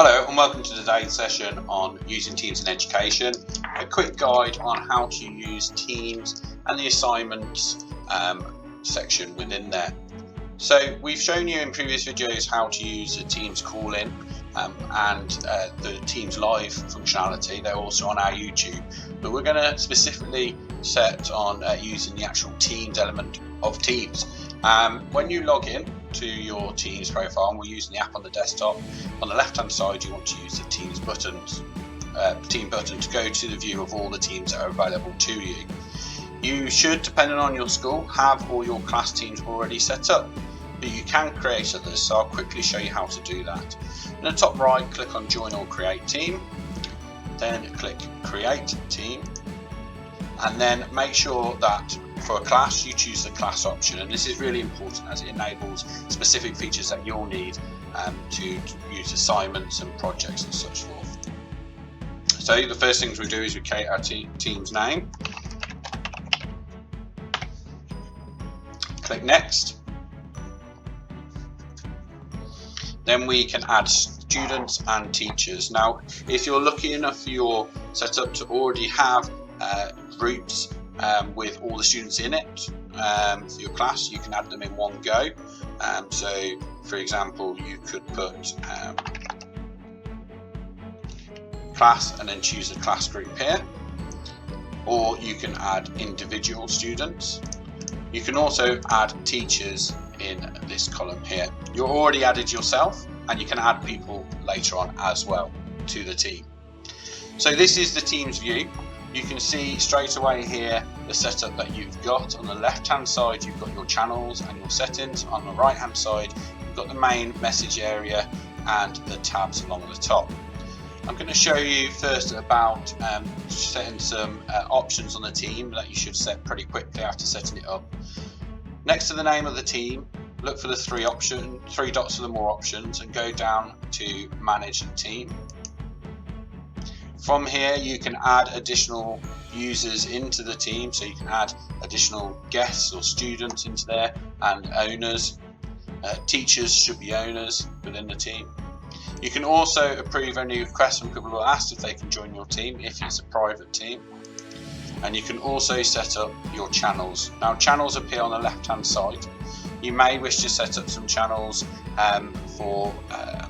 Hello and welcome to today's session on using Teams in education. A quick guide on how to use Teams and the assignments section within there. So we've shown you in previous videos how to use the Teams call-in and the Teams live functionality. They're also on our YouTube, but we're going to specifically set on using the actual Teams element of Teams. When you log in to your Teams profile, and we're using the app on the desktop, on the left hand side you want to use the Teams buttons, team button to go to the view of all the teams that are available to you. You should, depending on your school, have all your class teams already set up, but you can create others, so I'll quickly show you how to do that. In the top right, click on Join or Create Team, then click Create Team, and then make sure that for a class you choose the class option, and this is really important as it enables specific features that you'll need to use assignments and projects and such forth. So the first things we do is we create our team's name, click Next, then we can add students and teachers. Now if you're lucky enough for your setup to already have groups with all the students in it for your class, you can add them in one go. So for example, you could put class and then choose a class group here, or you can add individual students. You can also add teachers in this column here. You're already added yourself, and you can add people later on as well to the team. So this is the Teams view. You can see straight away here the setup that you've got. On the left hand side you've got your channels and your settings. On the right hand side you've got the main message area and the tabs along the top. I'm going to show you first about setting some options on the team that you should set pretty quickly after setting it up. Next to the name of the team, look for the three dots for the more options and go down to Manage Team. From here you can add additional users into the team, so you can add additional guests or students into there, and owners. Teachers should be owners within the team. You can also approve any requests when people will ask if they can join your team if it's a private team. And you can also set up your channels. Now channels appear on the left hand side. You may wish to set up some channels for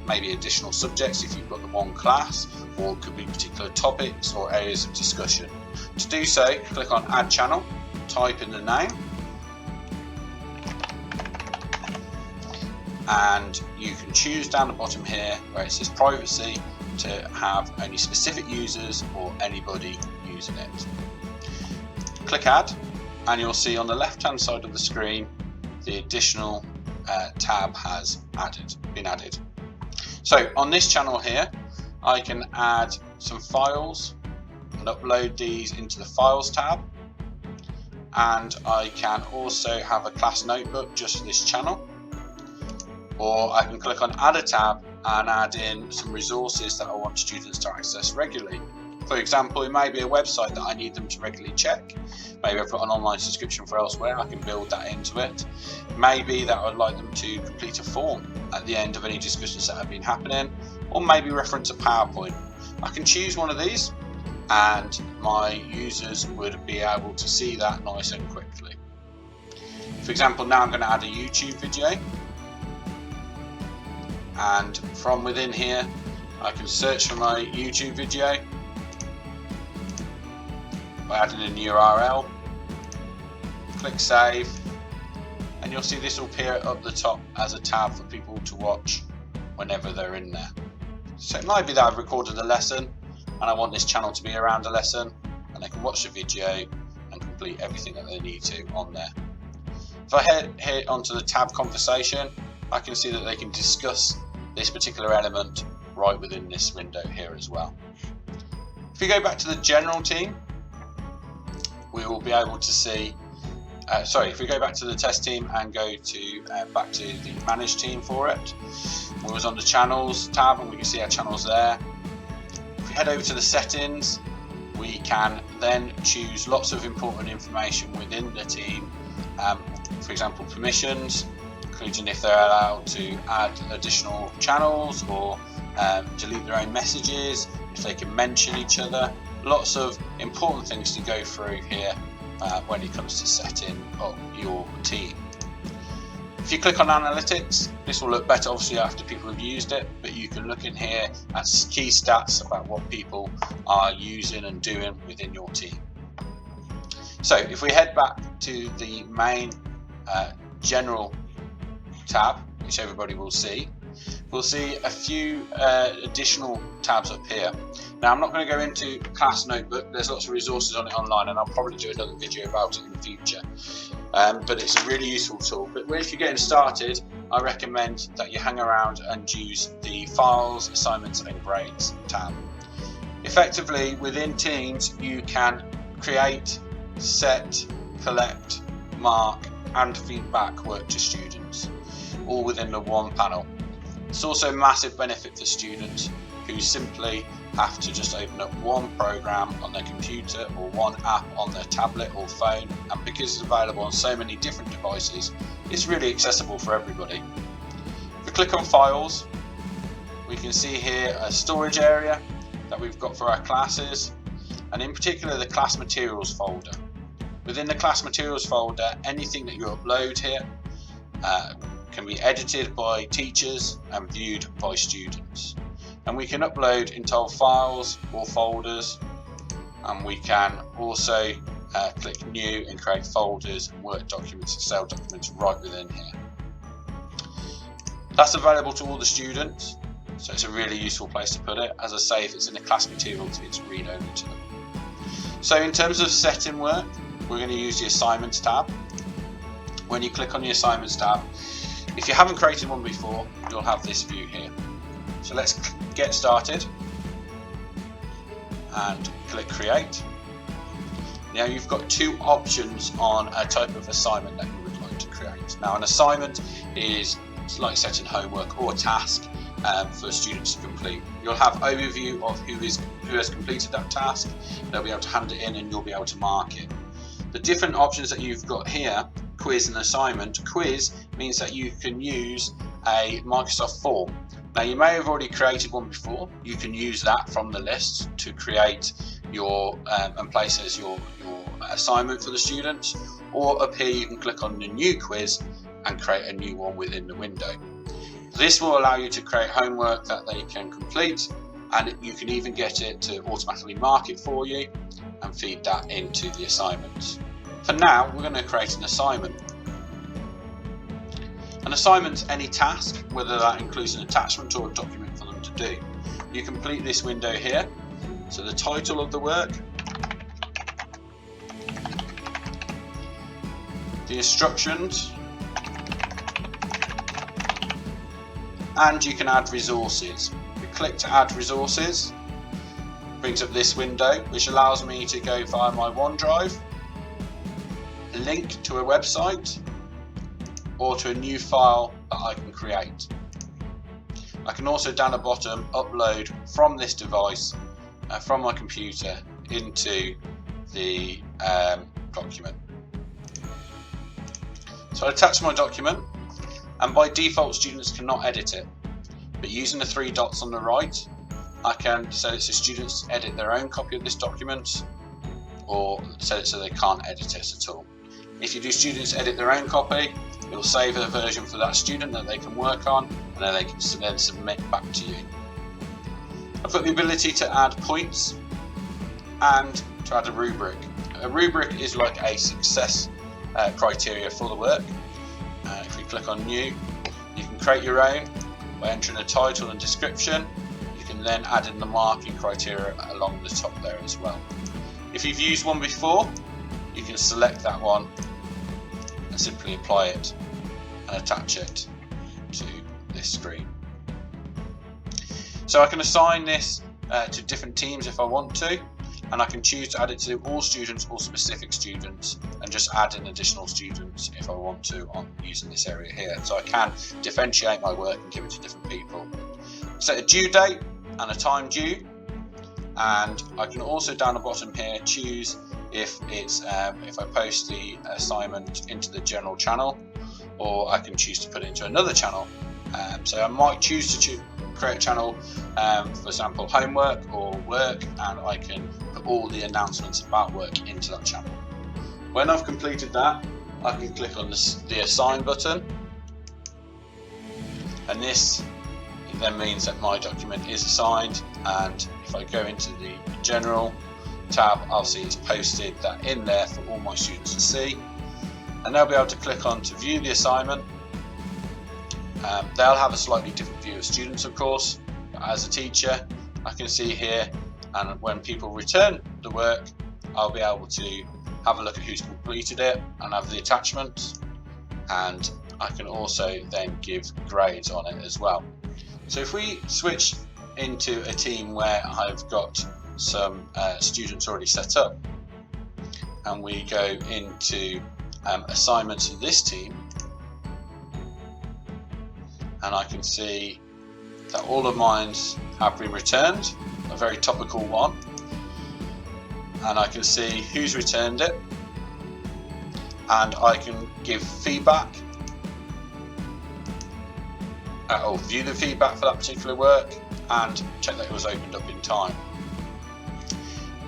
maybe additional subjects if you've got the one class, or it could be particular topics or areas of discussion. To do so, click on Add Channel, type in the name, and you can choose down the bottom here where it says Privacy to have only specific users or anybody using it. Click Add, and you'll see on the left hand side of the screen the additional tab has been added. So on this channel here I can add some files and upload these into the Files tab, and I can also have a class notebook just for this channel, or I can click on Add a tab and add in some resources that I want students to access regularly. For example, it may be a website that I need them to regularly check. Maybe I've got an online subscription for elsewhere, I can build that into it. Maybe that I'd like them to complete a form at the end of any discussions that have been happening, or maybe reference a PowerPoint. I can choose one of these and my users would be able to see that nice and quickly. For example, now I'm going to add a YouTube video, and from within here I can search for my YouTube video by adding in the URL, click Save, and you'll see this will appear up the top as a tab for people to watch whenever they're in there. So it might be that I've recorded a lesson and I want this channel to be around a lesson, and they can watch the video and complete everything that they need to on there. If I head onto the tab Conversation, I can see that they can discuss this particular element right within this window here as well. If we go back to the general team, we will be able to see, if we go back to the test team and go to back to the manage team for it, we was on the channels tab and we can see our channels there. If we head over to the settings, we can then choose lots of important information within the team, for example permissions, including if they're allowed to add additional channels or delete their own messages, if they can mention each other. Lots of important things to go through here when it comes to setting up your team. If you click on analytics, this will look better obviously after people have used it, but you can look in here at key stats about what people are using and doing within your team. So if we head back to the main general tab, which everybody will see, we'll see a few additional tabs up here. Now I'm not going to go into Class Notebook, there's lots of resources on it online, and I'll probably do another video about it in the future. But it's a really useful tool. But if you're getting started, I recommend that you hang around and use the Files, Assignments and Grades tab. Effectively, within Teams, you can create, set, collect, mark and feedback work to students, all within the one panel. It's also a massive benefit for students who simply have to just open up one program on their computer or one app on their tablet or phone, and because it's available on so many different devices, it's really accessible for everybody. If we click on Files, we can see here a storage area that we've got for our classes, and in particular the Class Materials folder. Within the Class Materials folder, anything that you upload here can be edited by teachers and viewed by students. And we can upload entire files or folders, and we can also click New and create folders and Word documents, Excel documents right within here. That's available to all the students, so it's a really useful place to put it. As I say, if it's in the class materials, it's read only to them. So in terms of setting work, we're going to use the Assignments tab. When you click on the Assignments tab, if you haven't created one before, you'll have this view here. So let's get started and click Create. Now you've got two options on a type of assignment that you would like to create. Now an assignment is like setting homework or task for students to complete. You'll have overview of who has completed that task. They'll be able to hand it in and you'll be able to mark it. The different options that you've got here, quiz and assignment. Quiz means that you can use a Microsoft form. Now you may have already created one before. You can use that from the list to create your and place as your assignment for the students, or up here you can click on the new quiz and create a new one within the window. This will allow you to create homework that they can complete, and you can even get it to automatically mark it for you and feed that into the assignments. For now, we're going to create an assignment. An assignment's any task, whether that includes an attachment or a document for them to do. You complete this window here, so the title of the work, the instructions, and you can add resources. We click to add resources, brings up this window which allows me to go via my OneDrive, link to a website, or to a new file that I can create. I can also down the bottom upload from this device, from my computer, into the document. So I attach my document, and by default students cannot edit it, but using the three dots on the right, I can set it so students edit their own copy of this document, or set it so they can't edit it at all. If you do students edit their own copy, it will save a version for that student that they can work on, and then they can then submit back to you. I've got the ability to add points and to add a rubric. A rubric is like a success criteria for the work. If we click on New, you can create your own by entering a title and description. You can then add in the marking criteria along the top there as well. If you've used one before, you can select that one and simply apply it and attach it to this screen. So I can assign this to different teams if I want to, and I can choose to add it to all students or specific students, and just add in additional students if I want to on using this area here. So I can differentiate my work and give it to different people. Set a due date and a time due, and I can also down the bottom here choose if it's if I post the assignment into the general channel, or I can choose to put it into another channel So I might choose to create a channel, for example, homework or work, and I can put all the announcements about work into that channel. When I've completed that, I can click on the assign button, and this then means that my document is assigned. And if I go into the general tab, I'll see it's posted that in there for all my students to see, and they'll be able to click on to view the assignment. They'll have a slightly different view of students, of course, but as a teacher I can see here, and when people return the work, I'll be able to have a look at who's completed it and have the attachments, and I can also then give grades on it as well. So if we switch into a team where I've got some students already set up, and we go into assignments for this team, and I can see that all of mine have been returned, a very topical one, and I can see who's returned it, and I can give feedback or view the feedback for that particular work and check that it was opened up in time.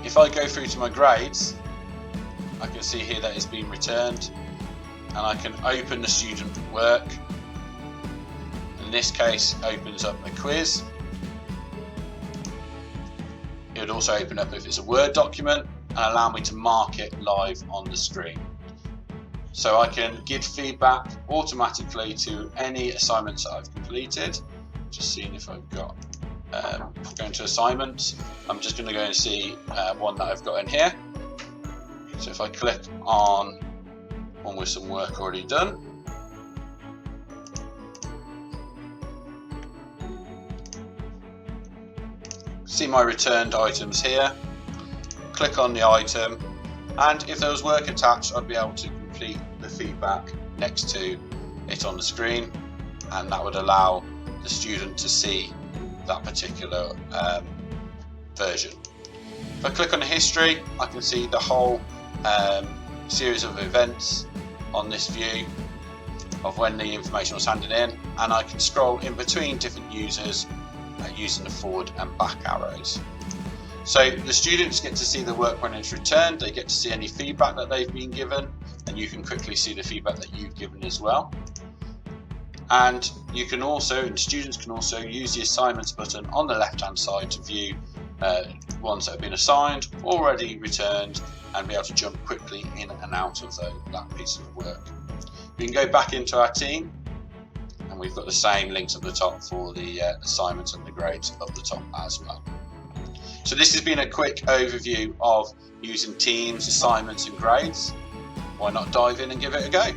If I go through to my grades, I can see here that it's been returned, and I can open the student work. In this case, it opens up a quiz. It would also open up if it's a Word document and allow me to mark it live on the screen. So I can give feedback automatically to any assignments that I've completed. Just seeing if I've got, going to assignments, I'm just going to go and see one that I've got in here. So if I click on one with some work already done, see my returned items here, click on the item, and if there was work attached, I'd be able to complete the feedback next to it on the screen, and that would allow the student to see that particular version. If I click on the history, I can see the whole series of events on this view of when the information was handed in, and I can scroll in between different users using the forward and back arrows. So the students get to see the work when it's returned, they get to see any feedback that they've been given, and you can quickly see the feedback that you've given as well. And you can also, and students can also use the assignments button on the left hand side to view ones that have been assigned, already returned, and be able to jump quickly in and out of that piece of work. We can go back into our team, and we've got the same links at the top for the assignments and the grades up the top as well. So this has been a quick overview of using teams, assignments and grades. Why not dive in and give it a go?